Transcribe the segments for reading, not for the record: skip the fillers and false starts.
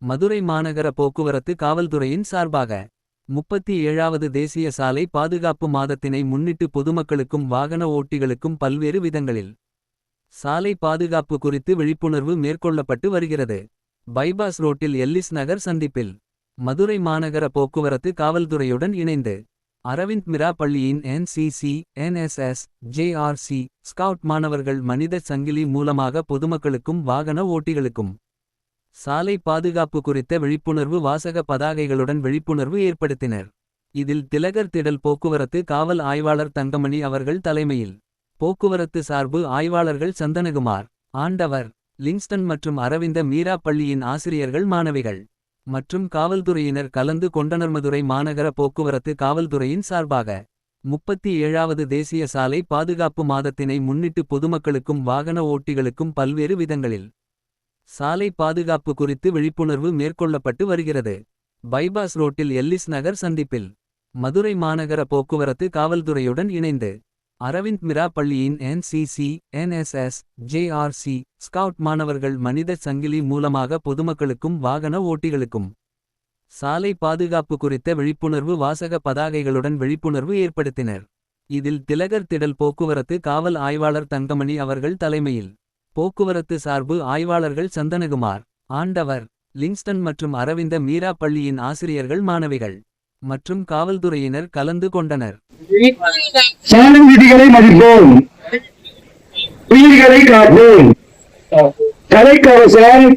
மதுரை மாநகர போக்குவரத்து காவல்துறையின் சார்பாக 37வது தேசிய சாலை பாதுகாப்பு மாதத்தினை முன்னிட்டு பொதுமக்களுக்கும் வாகன ஓட்டிகளுக்கும் பல்வேறு விதங்களில் சாலை பாதுகாப்பு குறித்து விழிப்புணர்வு மேற்கொள்ளப்பட்டு வருகிறது. பைபாஸ் ரோட்டில் எல்லிஸ் நகர் சந்திப்பில் மதுரை மாநகர போக்குவரத்து காவல்துறையுடன் இணைந்து அரவிந்த் மிரா பள்ளியின் NCC, NSS, JRC, ஸ்கவுட் மாணவர்கள் மனித சங்கிலி மூலமாக பொதுமக்களுக்கும் வாகன ஓட்டிகளுக்கும் சாலை பாதுகாப்பு குறித்த விழிப்புணர்வு வாசக பதாகைகளுடன் விழிப்புணர்வு ஏற்படுத்தினர். இதில் திலகர் திடல் போக்குவரத்து காவல் ஆய்வாளர் தங்கமணி அவர்கள் தலைமையில் போக்குவரத்து சார்பு ஆய்வாளர்கள் சந்தனகுமார், ஆண்டவர், லிங்ஸ்டன் மற்றும் அரவிந்த மீரா பள்ளியின் ஆசிரியர்கள் மாணவிகள் மற்றும் காவல்துறையினர் கலந்து கொண்டனர். மதுரை மாநகர போக்குவரத்து காவல்துறையின் சார்பாக 37வது தேசிய சாலை பாதுகாப்பு மாதத்தினை முன்னிட்டு பொதுமக்களுக்கும் வாகன ஓட்டிகளுக்கும் பல்வேறு விதங்களில் சாலை பாதுகாப்பு குறித்து விழிப்புணர்வு மேற்கொள்ளப்பட்டு வருகிறது. பைபாஸ் ரோட்டில் எல்லிஸ் நகர் சந்திப்பில் மதுரை மாநகர போக்குவரத்து காவல்துறையுடன் இணைந்து அரவிந்த் மிரா பள்ளியின் NCC, NSS, JRC, ஸ்கவுட் மாணவர்கள் மனித சங்கிலி மூலமாக பொதுமக்களுக்கும் வாகன ஓட்டிகளுக்கும் சாலை பாதுகாப்பு குறித்த விழிப்புணர்வு வாசக பதாகைகளுடன் விழிப்புணர்வு ஏற்படுத்தினர். இதில் திலகர் திடல் போக்குவரத்து காவல் ஆய்வாளர் தங்கமணி அவர்கள் தலைமையில் போக்குவரத்து சார்பு ஆய்வாளர்கள் சந்தனகுமார், ஆண்டவர், லிங்ஸ்டன் மற்றும் அரவிந்த மீரா பள்ளியின் ஆசிரியர்கள் மாணவிகள் மற்றும் காவல்துறையினர் கலந்து கொண்டனர். சாலை விதிகளை மதிப்போம், உயிர்களை காப்போம், தலைக்கவசம்,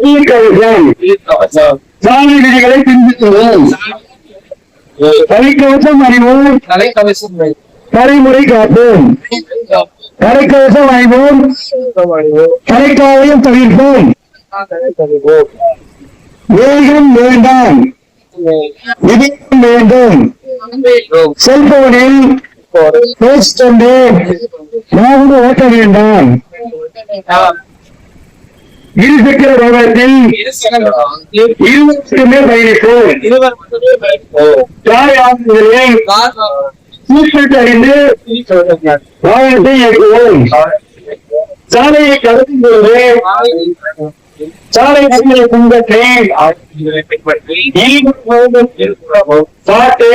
உயிர்கவசம், சாலை விதிகளை பின்பற்றுவோம், தலைக்கவசம் அணிவோம், தலைமுறை காப்போம், தலைக்கவசம் அணிவோம், தலைக்காவையும் தவிர்ப்போம், வேகம் வேண்டாம், விதியம் வேண்டும், செல்போனில் பேசிக்கொண்டு வாகனம் ஓட்ட வேண்டாம், இருசக்கர வாகனத்தில் இருவருக்குமே பயணிப்போம், அறிந்து வாகனத்தை இயக்குவோம், சாலையை கடக்கும் பொழுது சாலை விதிகளை பின்பற்றி பார்த்து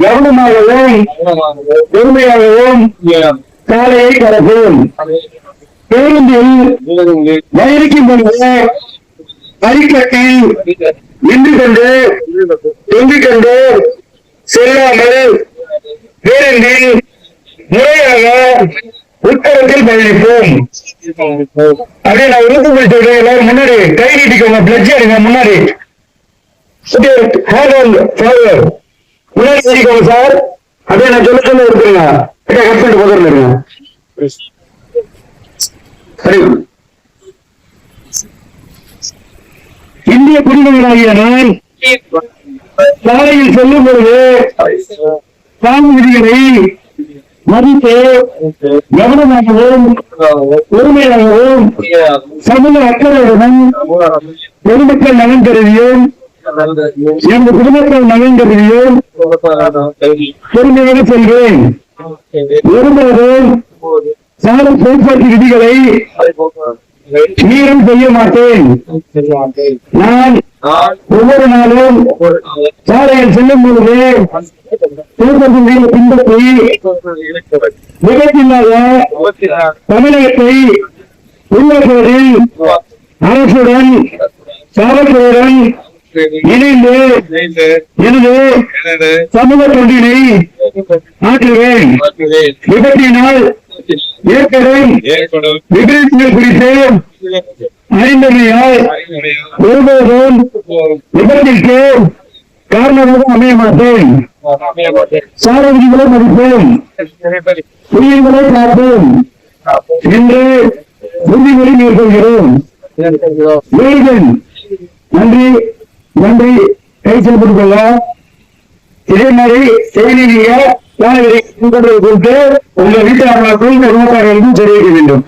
கவனமாகவும் பொறுமையாகவும் சாலையை கடப்போம். பேருந்தில் பயணிக்கும் பொழுது அடிக்கட்டில் நின்று கொண்டு தொங்கிக் கொண்டு செல்லாமல் பேருந்தில் முறையாக உட்கரத்தில் பயணிப்போம். அப்படியே நான் உறுதிமொழி சொல்றேன். எல்லாரும் முன்னாடி கை நீட்டிக்கோங்க, பிளட்ஜ் எடுங்க, முன்னாடி முன்னாடி நீட்டிக்கோங்க சார். அப்படியே நான் சொல்ல சொல்ல இருக்குங்க, கட் பண்ணிட்டு போதுருங்க. இந்திய குடிமகனாகிய நான் சாலையில் செல்லும் பொழுது சாலை விதிகளை மதித்து கவனமாகவும் பொறுமையாகவும் சமூக அக்கறையுடன் பொதுமக்கள் நலன் கருதியும் எனது குடும்பங்கள் நலன் கருதியும் பொறுமையாக செல்வேன். ஒருபோதும் சாலை போக்குவரத்து விதிகளை மீறும் செய்ய மாட்டேன். நான் ஒவ்வொரு நாளும் சாலையில் செல்லும் பொழுது போக்குவரத்து பின்பற்றி விபத்தில்லாத தமிழகத்தை உருவாக்குவதில் அரசுடன் காவல்துறையுடன் இணைந்து எனது சமூக தொண்டினை ஆற்றுவேன். விபத்தினால் ஏற்படும் விபரீதங்கள் குறித்து அறிந்தமையால் ஒருபோதும் விபத்திற்கு காரணமாக அமைய மாட்டேன். சாலை விதிகளை மதிப்போம், உயிர்களை காப்போம் என்று உறுதிமொழி மேற்கொள்கிறோம். நன்றி நன்றி. கை செலுத்திக் கொள்ள இதே மாதிரி செய்தியை குறித்து உங்கள் வீட்டாளர்களுக்கும் தெரிவிக்க வேண்டும்.